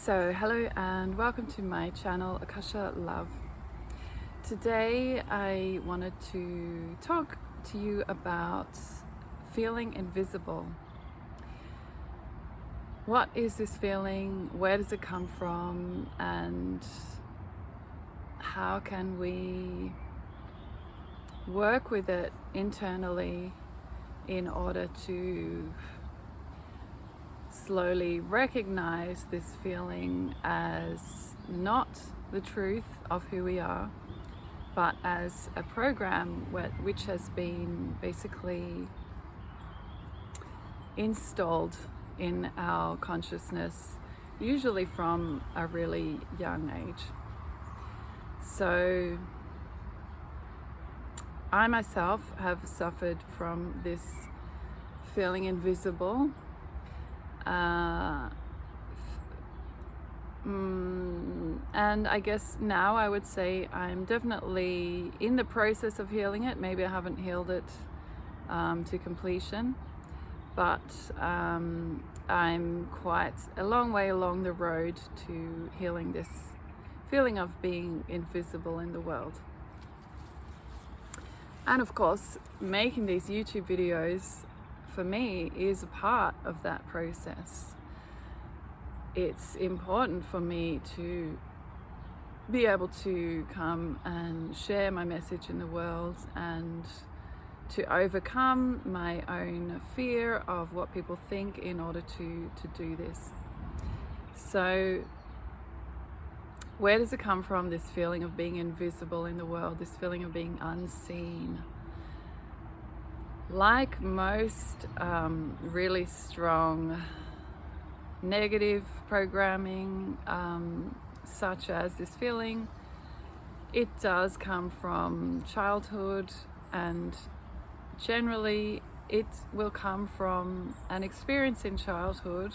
So hello and welcome to my channel Akasha Love. Today I wanted to talk to you about feeling invisible. What is this feeling? Where does it come from? And how can we work with it internally in order to slowly recognize this feeling as not the truth of who we are, but as a program which has been basically installed in our consciousness, usually from a really young age. So I myself have suffered from this feeling invisible. And I guess now I would say I'm definitely in the process of healing it. Maybe I haven't healed it to completion, but I'm quite a long way along the road to healing this feeling of being invisible in the world. And of course, making these YouTube videos for me is a part of that process. It's important for me to be able to come and share my message in the world and to overcome my own fear of what people think in order to do this. So where does it come from, this feeling of being invisible in the world, this feeling of being unseen? Like most really strong negative programming, such as this feeling, it does come from childhood, and generally it will come from an experience in childhood,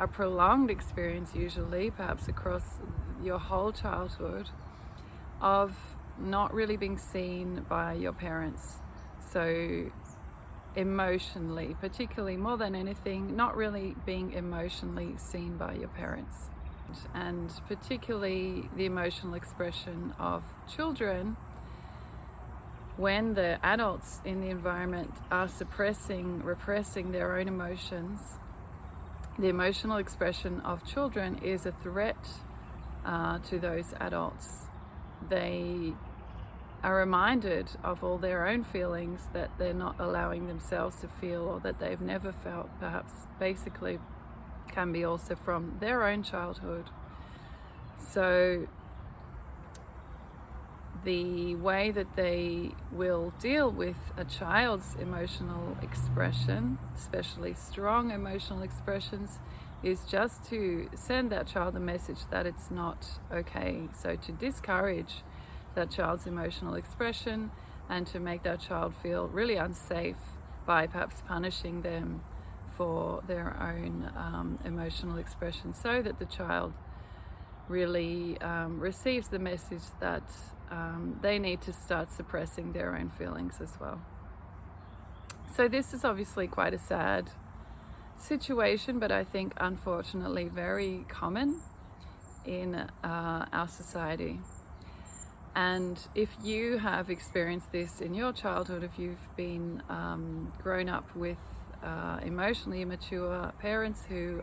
a prolonged experience usually, perhaps across your whole childhood, of not really being seen by your parents. So emotionally, particularly more than anything, not really being emotionally seen by your parents. And particularly the emotional expression of children, when the adults in the environment are repressing their own emotions, the emotional expression of children is a threat to those adults. They are reminded of all their own feelings that they're not allowing themselves to feel, or that they've never felt, perhaps basically can be also from their own childhood. So the way that they will deal with a child's emotional expression, especially strong emotional expressions, is just to send that child a message that it's not okay. So to discourage that child's emotional expression and to make that child feel really unsafe by perhaps punishing them for their own emotional expression, so that the child really receives the message that they need to start suppressing their own feelings as well. So this is obviously quite a sad situation, but I think unfortunately very common in our society. And if you have experienced this in your childhood, if you've been grown up with emotionally immature parents who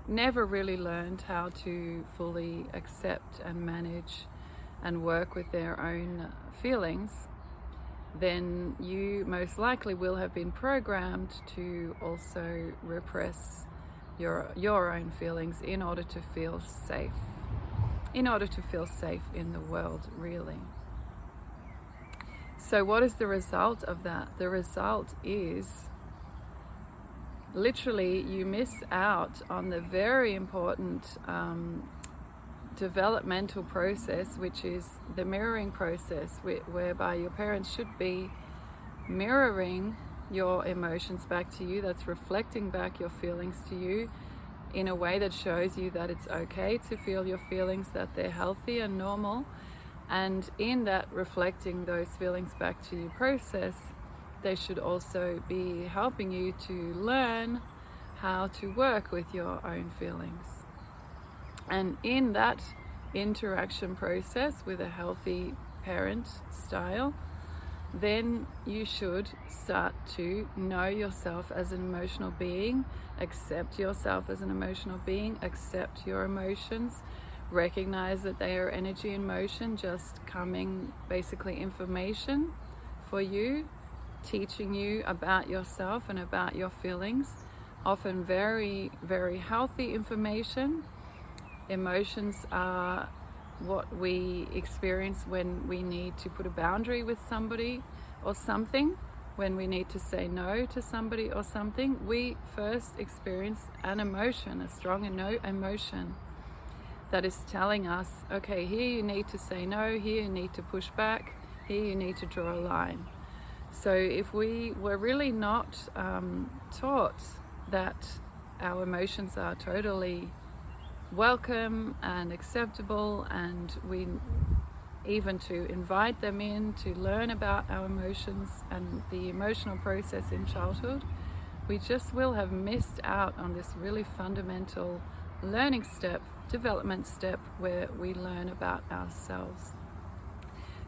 never really learned how to fully accept and manage and work with their own feelings, then you most likely will have been programmed to also repress your own feelings in order to feel safe. In the world, really. So what is the result of that? The result is literally you miss out on the very important developmental process, which is the mirroring process, whereby your parents should be mirroring your emotions back to you. That's reflecting back your feelings to you in a way that shows you that it's okay to feel your feelings, that they're healthy and normal. And in that reflecting those feelings back to you process, they should also be helping you to learn how to work with your own feelings. And in that interaction process with a healthy parent style, then you should start to know yourself as an emotional being, accept yourself as an emotional being, accept your emotions, recognize that they are energy in motion, just coming, basically information for you, teaching you about yourself and about your feelings, often very, very healthy information. Emotions are what we experience when we need to put a boundary with somebody or something, when we need to say no to somebody or something. We first experience an emotion, a strong emotion that is telling us, okay, here you need to say no, here you need to push back, here you need to draw a line. So if we were really not taught that our emotions are totally welcome and acceptable, and we even to invite them in to learn about our emotions and the emotional process in childhood, we just will have missed out on this really fundamental learning step, development step, where we learn about ourselves.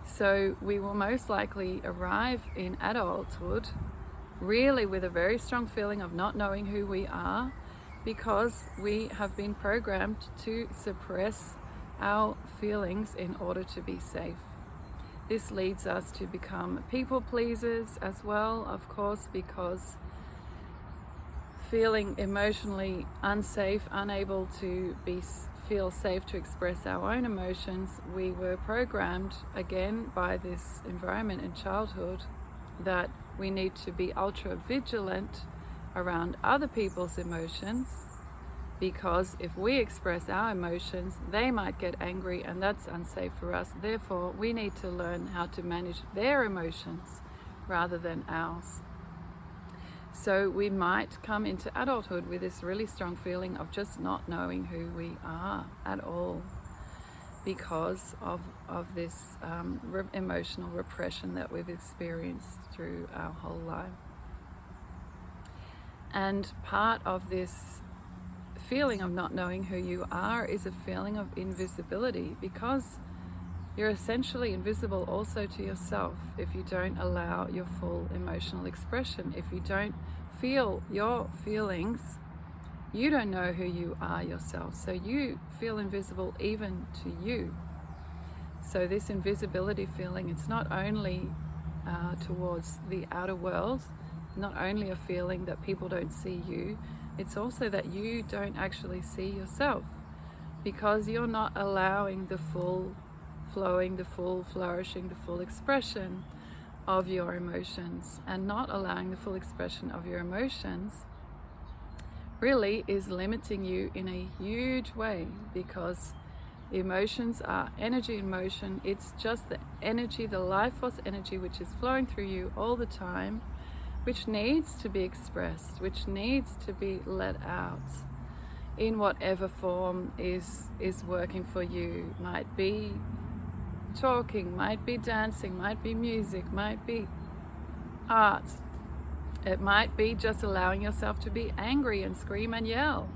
So we will most likely arrive in adulthood really with a very strong feeling of not knowing who we are, because we have been programmed to suppress our feelings in order to be safe. This leads us to become people pleasers as well, of course, because feeling emotionally unsafe, unable to feel safe to express our own emotions, we were programmed again by this environment in childhood that we need to be ultra vigilant around other people's emotions, because if we express our emotions, they might get angry and that's unsafe for us. Therefore, we need to learn how to manage their emotions rather than ours. So we might come into adulthood with this really strong feeling of just not knowing who we are at all, because of this emotional repression that we've experienced through our whole life. And part of this feeling of not knowing who you are is a feeling of invisibility, because you're essentially invisible also to yourself if you don't allow your full emotional expression. If you don't feel your feelings, you don't know who you are yourself. So you feel invisible even to you. So this invisibility feeling, it's not only towards the outer world, not only a feeling that people don't see you, it's also that you don't actually see yourself, because you're not allowing the full flowing, the full flourishing, the full expression of your emotions. And not allowing the full expression of your emotions really is limiting you in a huge way, because emotions are energy in motion. It's just the energy, the life force energy, which is flowing through you all the time, which needs to be expressed, which needs to be let out in whatever form is working for you. Might be talking, might be dancing, might be music, might be art. It might be just allowing yourself to be angry and scream and yell.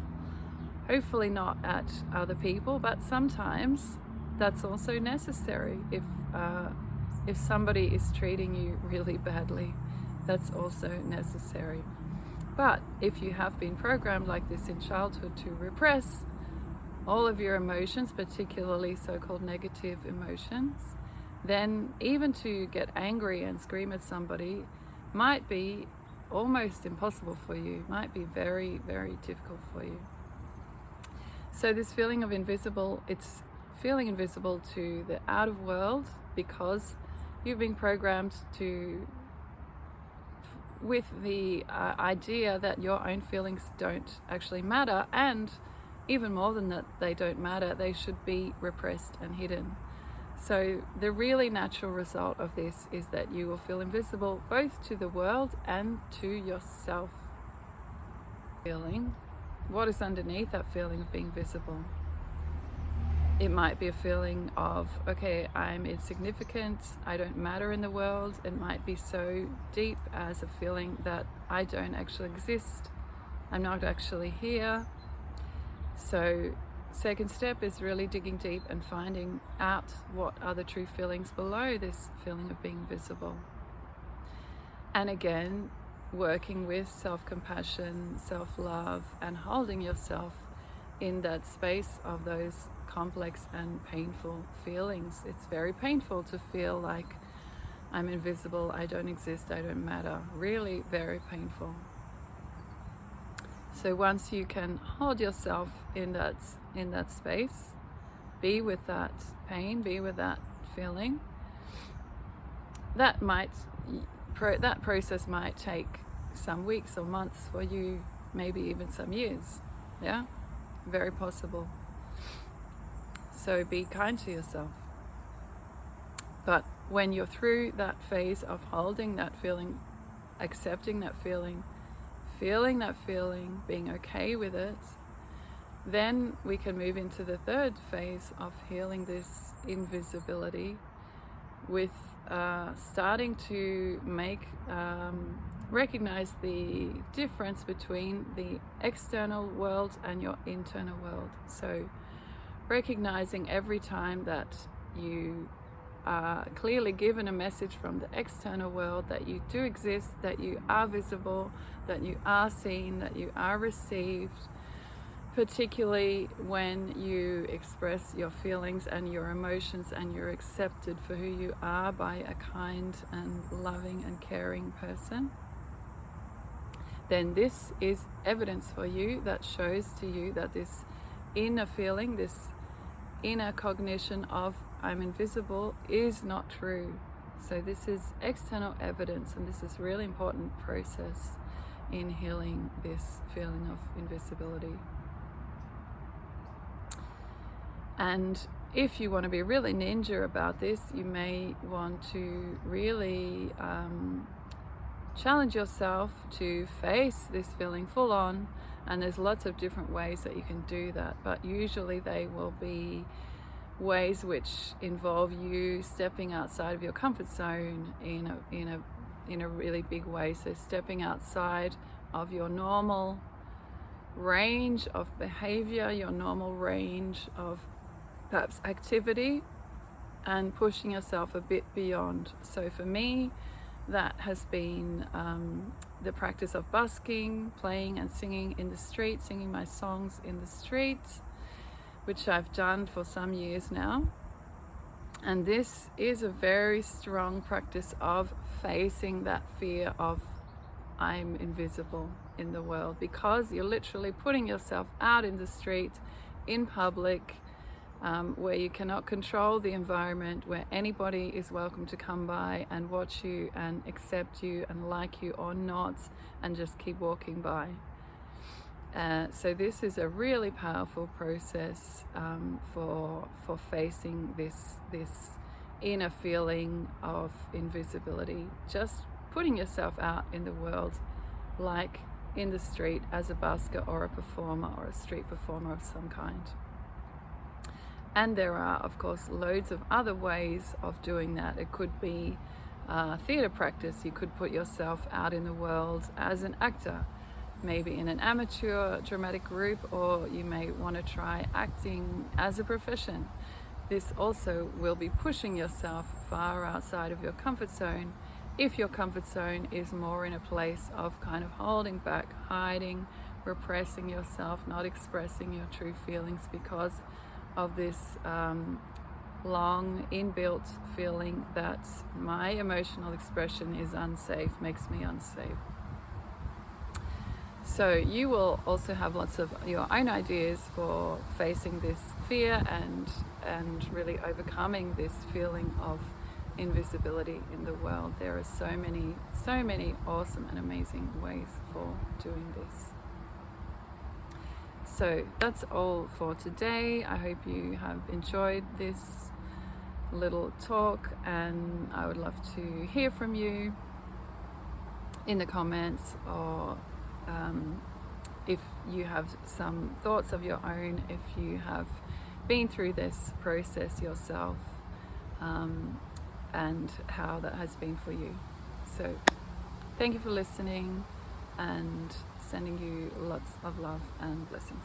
Hopefully not at other people, but sometimes that's also necessary. If somebody is treating you really badly, that's also necessary. But if you have been programmed like this in childhood to repress all of your emotions, particularly so-called negative emotions, then even to get angry and scream at somebody might be almost impossible for you, might be very, very difficult for you. So this feeling of invisible, it's feeling invisible to the outer world because you've been programmed with the idea that your own feelings don't actually matter, and even more than that, they don't matter, they should be repressed and hidden. So the really natural result of this is that you will feel invisible both to the world and to yourself. Feeling, what is underneath that feeling of being visible? It might be a feeling of, okay, I'm insignificant, I don't matter in the world. It might be so deep as a feeling that I don't actually exist, I'm not actually here. So second step is really digging deep and finding out what are the true feelings below this feeling of being invisible. And again, working with self-compassion, self-love, and holding yourself in that space of those complex and painful feelings. It's very painful to feel like I'm invisible, I don't exist, I don't matter. Really very painful. So once you can hold yourself in that space, be with that pain, be with that feeling, that process might take some weeks or months for you, maybe even some years. Yeah, very possible. So be kind to yourself. But when you're through that phase of holding that feeling, accepting that feeling, feeling that feeling, being okay with it, then we can move into the third phase of healing this invisibility with starting to recognize the difference between the external world and your internal world. So recognizing every time that you are clearly given a message from the external world that you do exist, that you are visible, that you are seen, that you are received, particularly when you express your feelings and your emotions and you're accepted for who you are by a kind and loving and caring person, then this is evidence for you that shows to you that this inner feeling, this inner cognition of I'm invisible is not true. So this is external evidence, and this is a really important process in healing this feeling of invisibility. And if you want to be really ninja about this, you may want to really challenge yourself to face this feeling full on. And there's lots of different ways that you can do that, but usually they will be ways which involve you stepping outside of your comfort zone in a really big way. So stepping outside of your normal range of behavior, your normal range of perhaps activity, and pushing yourself a bit beyond. So for me, that has been the practice of busking, playing and singing in the street, singing my songs in the street, which I've done for some years now. And this is a very strong practice of facing that fear of I'm invisible in the world, because you're literally putting yourself out in the street, in public, where you cannot control the environment, where anybody is welcome to come by and watch you and accept you and like you or not, and just keep walking by. So this is a really powerful process for facing this inner feeling of invisibility. Just putting yourself out in the world, like in the street as a busker or a performer or a street performer of some kind. And there are, of course, loads of other ways of doing that. It could be theatre practice. You could put yourself out in the world as an actor, maybe in an amateur dramatic group, or you may want to try acting as a profession. This also will be pushing yourself far outside of your comfort zone, if your comfort zone is more in a place of kind of holding back, hiding, repressing yourself, not expressing your true feelings because of this long inbuilt feeling that my emotional expression is unsafe, makes me unsafe. So you will also have lots of your own ideas for facing this fear and really overcoming this feeling of invisibility in the world. There are so many awesome and amazing ways for doing this. So that's all for today. I hope you have enjoyed this little talk, and I would love to hear from you in the comments, or if you have some thoughts of your own, if you have been through this process yourself, and how that has been for you. So thank you for listening, and sending you lots of love and blessings.